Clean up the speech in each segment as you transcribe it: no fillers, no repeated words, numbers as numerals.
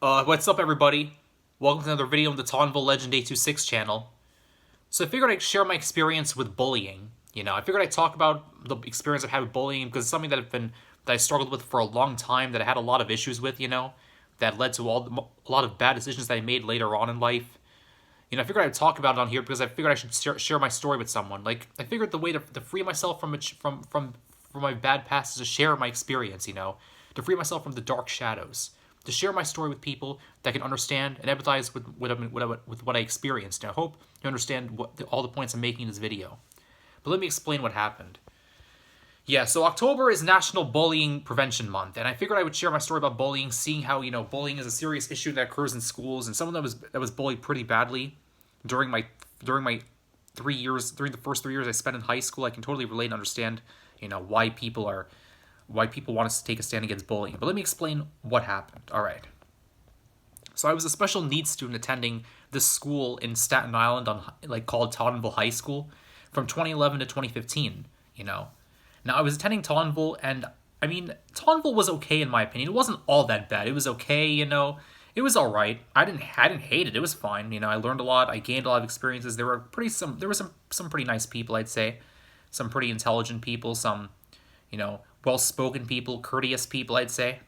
What's up, everybody? Welcome to another video on the Tonville Legend 826 channel. So I figured I'd share my experience with bullying. I figured I'd talk about the experience I've had with bullying because it's something that I struggled with for a long time, that I had a lot of issues with, that led to a lot of bad decisions that I made later on in life. I figured I'd talk about it on here because I figured I should share my story with someone. Like, I figured the way to free myself from my bad past is to share my experience, to free myself from the dark shadows, to share my story with people that can understand and empathize with what I experienced. And I hope you understand all the points I'm making in this video. But let me explain what happened. Yeah, so October is National Bullying Prevention Month, and I figured I would share my story about bullying, seeing how, bullying is a serious issue that occurs in schools, and someone that was bullied pretty badly during my 3 years, during the first 3 years I spent in high school. I can totally relate and understand, why people want us to take a stand against bullying. But let me explain what happened. All right. So I was a special needs student attending this school in Staten Island called Tottenville High School from 2011 to 2015, Now, I was attending Tottenville, and I mean, Tottenville was okay in my opinion. It wasn't all that bad. It was okay, It was all right. I didn't hate it. It was fine. I learned a lot. I gained a lot of experiences. There were some pretty nice people, I'd say. Some pretty intelligent people, some, well-spoken people, courteous people, I'd say.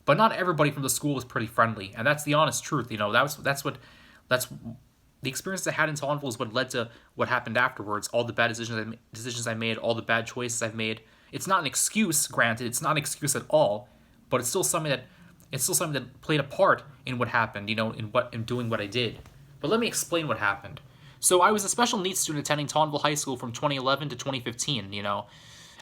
But not everybody from the school was pretty friendly, and that's the honest truth. That's the experience I had in Tottenville is what led to what happened afterwards. All the bad decisions I made, all the bad choices I've made. It's not an excuse, granted. It's not an excuse at all, but it's still something that played a part in what happened. In doing what I did. But let me explain what happened. So I was a special needs student attending Tottenville High School from 2011 to 2015.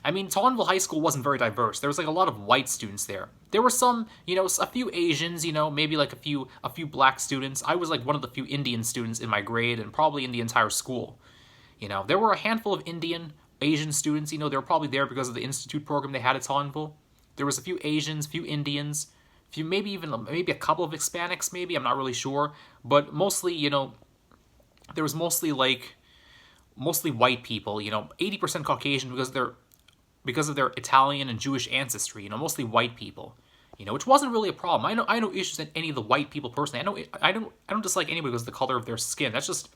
I mean, Tottenville High School wasn't very diverse. There was a lot of white students there. There were some, a few Asians, maybe a few black students. I was one of the few Indian students in my grade and probably in the entire school. There were a handful of Indian, Asian students. They were probably there because of the institute program they had at Tottenville. There was a few Asians, few Indians, maybe a couple of Hispanics. Maybe, I'm not really sure, but mostly, there was mostly white people. 80% Caucasian because of their Italian and Jewish ancestry, mostly white people, which wasn't really a problem. I know issues in any of the white people personally. I don't dislike anybody because of the color of their skin. That's just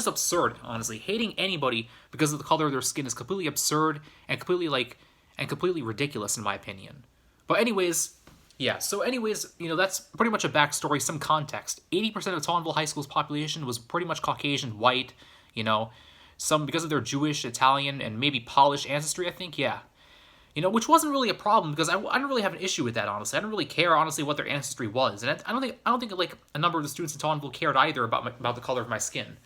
absurd, honestly. Hating anybody because of the color of their skin is completely absurd and completely ridiculous in my opinion. But anyways, yeah. So anyways, that's pretty much a backstory, some context. 80% of Tottenville High School's population was pretty much Caucasian, white, some because of their Jewish, Italian, and maybe Polish ancestry, I think, yeah. Which wasn't really a problem because I didn't really have an issue with that, honestly. I didn't really care, honestly, what their ancestry was. And I don't think a number of the students in Tottenville cared either about the color of my skin.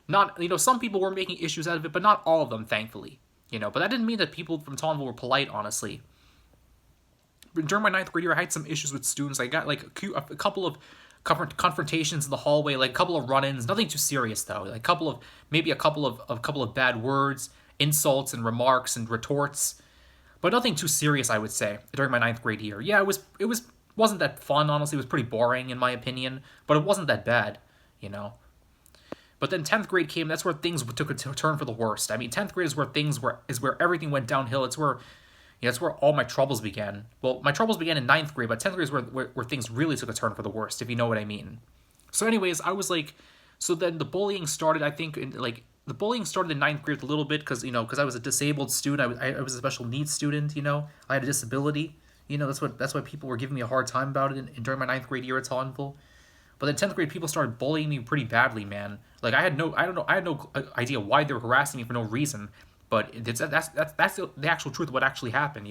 Not, some people were making issues out of it, but not all of them, thankfully. But that didn't mean that people from Tottenville were polite, honestly. During my 9th grade year, I had some issues with students. I got, a couple of confrontations in the hallway, a couple of run-ins, nothing too serious though. A couple of bad words, insults and remarks and retorts, but nothing too serious, I would say, during my 9th grade year. Yeah, it wasn't that fun, honestly. It was pretty boring in my opinion, but it wasn't that bad, But then 10th grade came. That's where things took a turn for the worst. I mean, 10th grade is where everything went downhill. It's where all my troubles began. Well, my troubles began in 9th grade, but 10th grade is where things really took a turn for the worst, if you know what I mean. So anyways, so then the bullying started, I think, the bullying started in 9th grade a little bit because I was a disabled student. I was a special needs student, I had a disability. That's why people were giving me a hard time about it during my 9th grade year at Tottenville. But then 10th grade, people started bullying me pretty badly, man. I had no idea why they were harassing me for no reason. But that's the actual truth of what actually happened,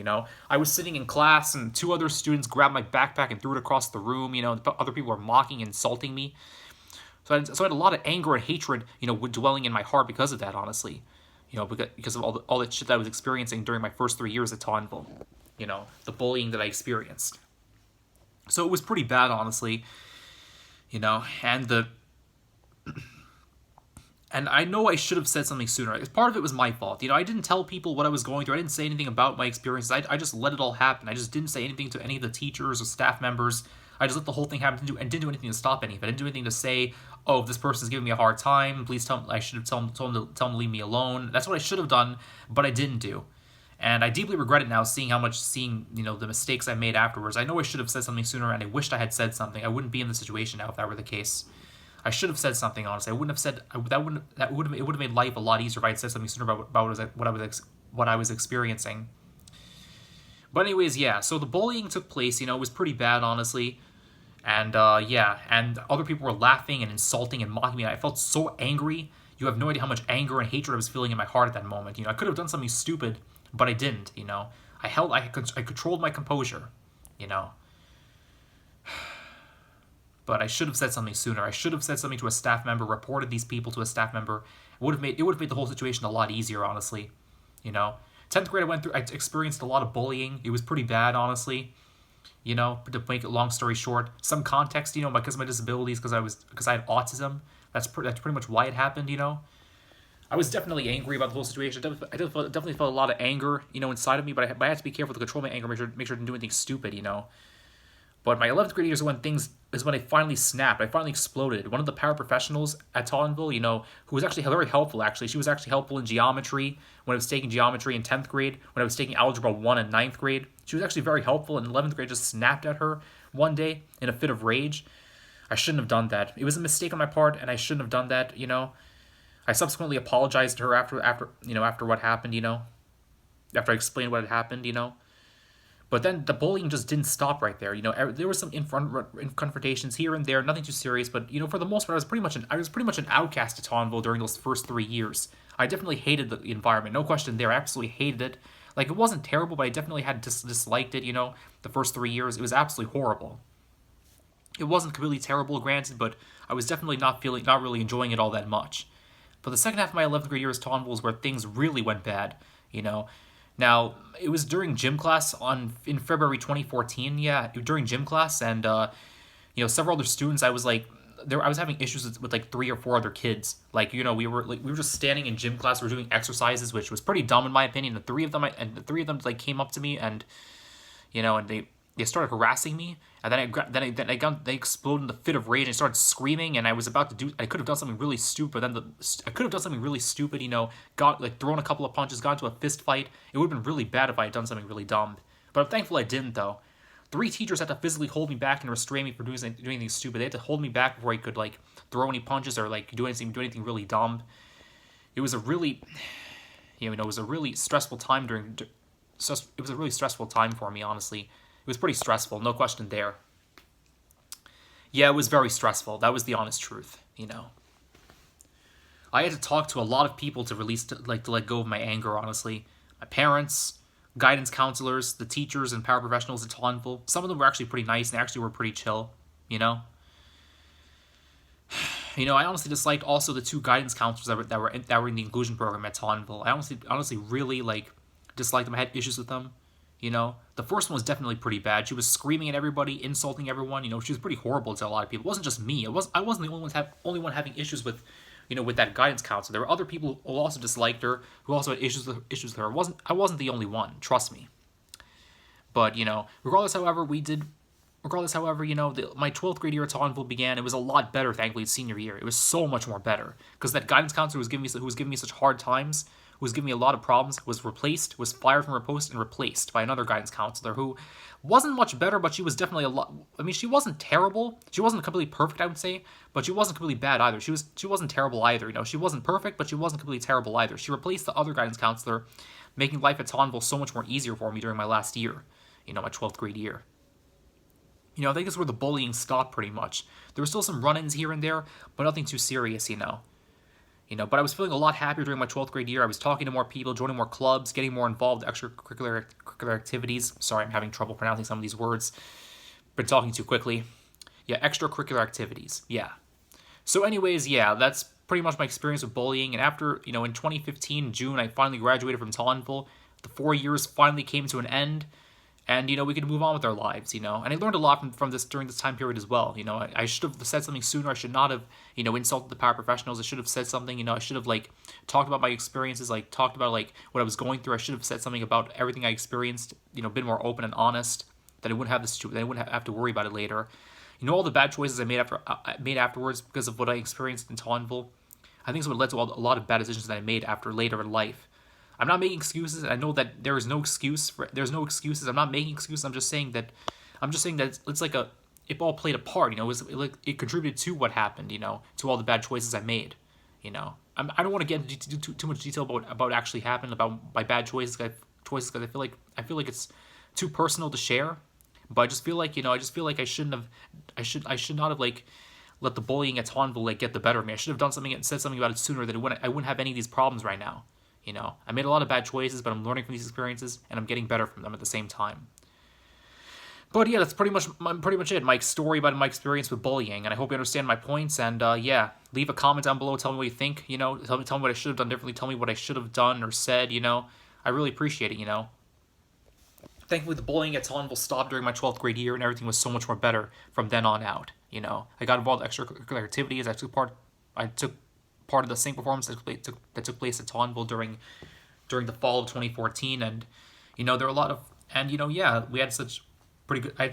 I was sitting in class and 2 other students grabbed my backpack and threw it across the room, Other people were mocking and insulting me. So I had a lot of anger and hatred, dwelling in my heart because of that, honestly. Because of all that shit that I was experiencing during my first 3 years at Tottenville. The bullying that I experienced. So it was pretty bad, honestly. And I know I should have said something sooner. Part of it was my fault. I didn't tell people what I was going through. I didn't say anything about my experiences. I just let it all happen. I just didn't say anything to any of the teachers or staff members. I just let the whole thing happen and didn't do anything to stop any of it. I didn't do anything to say, oh, this person's giving me a hard time. Please I should have told them to leave me alone. That's what I should have done, but I didn't do. And I deeply regret it now, seeing the mistakes I made afterwards. I know I should have said something sooner, and I wished I had said something. I wouldn't be in this situation now if that were the case. I should have said something. Honestly, I wouldn't have said it would have made life a lot easier if I had said something sooner about what I was experiencing. But anyways, yeah. So the bullying took place. It was pretty bad, honestly. And yeah, and other people were laughing and insulting and mocking me. I felt so angry. You have no idea how much anger and hatred I was feeling in my heart at that moment. I could have done something stupid, but I didn't. I controlled my composure. You know. But I should have said something sooner. I should have said something to a staff member, reported these people to a staff member. It would have made the whole situation a lot easier, honestly. 10th grade I experienced a lot of bullying. It was pretty bad, honestly. To make it long story short, some context, because of my disabilities, because I had autism. That's pretty much why it happened. I was definitely angry about the whole situation. I definitely felt a lot of anger, inside of me. But I had to be careful to control my anger, make sure I didn't do anything stupid. But my 11th grade years is when I finally snapped. I finally exploded. One of the paraprofessionals at Tottenville, who was actually very helpful, actually. She was actually helpful in geometry when I was taking geometry in 10th grade, when I was taking Algebra 1 in 9th grade. She was actually very helpful, and in 11th grade just snapped at her one day in a fit of rage. I shouldn't have done that. It was a mistake on my part, and I shouldn't have done that, I subsequently apologized to her after what happened, after I explained what had happened, But then the bullying just didn't stop right there. There were some confrontations here and there, nothing too serious. But for the most part, I was pretty much an outcast at Tottenville during those first 3 years. I definitely hated the environment, no question there. I absolutely hated it. Like, it wasn't terrible, but I definitely had disliked it. The first 3 years, it was absolutely horrible. It wasn't completely terrible, granted, but I was definitely not really enjoying it all that much. But the second half of my 11th grade year as Tottenville was where things really went bad. Now, it was during gym class in February 2014, during gym class, and, several other students, I was having issues with like 3 or 4 other kids. We were just standing in gym class, we were doing exercises, which was pretty dumb in my opinion. The three of them came up to me and, and they started harassing me, and then they exploded in the fit of rage and started screaming, and I could have done something really stupid, got thrown a couple of punches, got into a fist fight. It would have been really bad if I had done something really dumb. But I'm thankful I didn't, though. 3 teachers had to physically hold me back and restrain me for doing anything stupid. They had to hold me back before I could throw any punches or do anything really dumb. It was a really, it was a really stressful time it was a really stressful time for me, honestly. It was pretty stressful, no question there. Yeah, it was very stressful. That was the honest truth, I had to talk to a lot of people to let go of my anger, honestly. My parents, guidance counselors, the teachers and paraprofessionals at Tottenville. Some of them were actually pretty nice and they actually were pretty chill, I honestly disliked also the 2 guidance counselors that were in the inclusion program at Tottenville. I honestly really disliked them. I had issues with them. The first one was definitely pretty bad. She was screaming at everybody, insulting everyone. She was pretty horrible to a lot of people. It wasn't just me. I wasn't the only one having issues with, with that guidance counselor. There were other people who also disliked her, who also had issues with her. I wasn't the only one. Trust me. But regardless, however, my 12th grade year at Tottenville began. It was a lot better, thankfully, senior year. It was so much more better because that guidance counselor who was giving me such hard times, who was giving me a lot of problems, was fired from her post and replaced by another guidance counselor who wasn't much better, but she was definitely a lot. I mean, she wasn't terrible. She wasn't completely perfect, I would say, but she wasn't completely bad either. She wasn't terrible either. She wasn't perfect, but she wasn't completely terrible either. She replaced the other guidance counselor, making life at Tottenville so much more easier for me during my last year. My 12th grade year. I think that's where the bullying stopped pretty much. There were still some run-ins here and there, but nothing too serious, But I was feeling a lot happier during my 12th grade year. I was talking to more people, joining more clubs, getting more involved in extracurricular activities. Sorry, I'm having trouble pronouncing some of these words. Been talking too quickly. Yeah, extracurricular activities. Yeah. So anyways, yeah, that's pretty much my experience with bullying. And after, in 2015, June, I finally graduated from Tottenville. The 4 years finally came to an end. And, we could move on with our lives, And I learned a lot from this during this time period as well. I should have said something sooner. I should not have, insulted the paraprofessionals. I should have said something, I should have, talked about my experiences, talked about, what I was going through. I should have said something about everything I experienced, been more open and honest, that I wouldn't have to worry about it later. All the bad choices I made afterwards because of what I experienced in Tottenville, I think it's what led to a lot of bad decisions that I made later in life. I'm not making excuses. I know that there's no excuses. I'm not making excuses. I'm just saying that it's like it all played a part. It contributed to what happened. To all the bad choices I made. I don't want to get into too much detail about actually happened about my bad choices. Because I feel like it's too personal to share. But I just feel like I shouldn't have. I should not have let the bullying at Tauntville get the better of me. I should have done something and said something about it sooner. That I wouldn't have any of these problems right now. I made a lot of bad choices, but I'm learning from these experiences and I'm getting better from them at the same time. But yeah, that's pretty much it. My story about my experience with bullying, and I hope you understand my points. And yeah, leave a comment down below. Tell me what you think. Tell me what I should have done differently. Tell me what I should have done or said. I really appreciate it. Thankfully, the bullying at Tauntville stopped during my 12th grade year, and everything was so much more better from then on out. I got involved in extracurricular activities. I took part of the same performance that took place at Tauntville during the fall of 2014, and there were a lot of yeah, we had such pretty good. I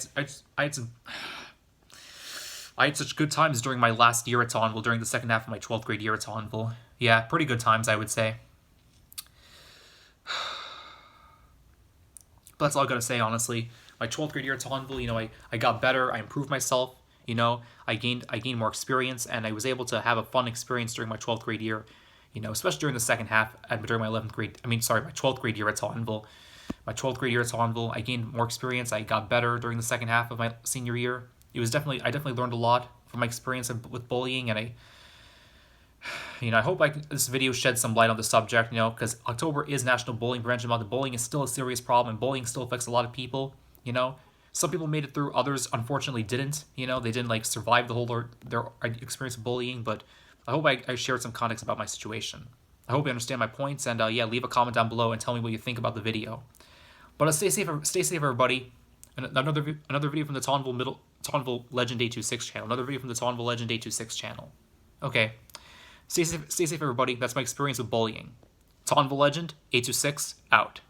had such good times during my last year at Tauntville, during the second half of my 12th grade year at Tauntville. Yeah, pretty good times, I would say. But that's all I gotta say, honestly. My 12th grade year at Tauntville, I got better. I improved myself. I gained more experience, and I was able to have a fun experience during my 12th grade year. Especially during the second half, during my 12th grade year at Tauntville. My 12th grade year at Tauntville, I gained more experience. I got better during the second half of my senior year. I definitely learned a lot from my experience with bullying, and I hope this video sheds some light on the subject, because October is National Bullying Prevention Month. Bullying is still a serious problem, and bullying still affects a lot of people, Some people made it through, others unfortunately didn't, they didn't survive their experience of bullying, but I hope I shared some context about my situation. I hope you understand my points, and yeah, leave a comment down below and tell me what you think about the video. But stay safe, everybody. Another video from the Tauntville Legend 826 channel. Another video from the Tauntville Legend 826 channel. Okay. Stay safe, everybody. That's my experience with bullying. Tauntville Legend 826 out.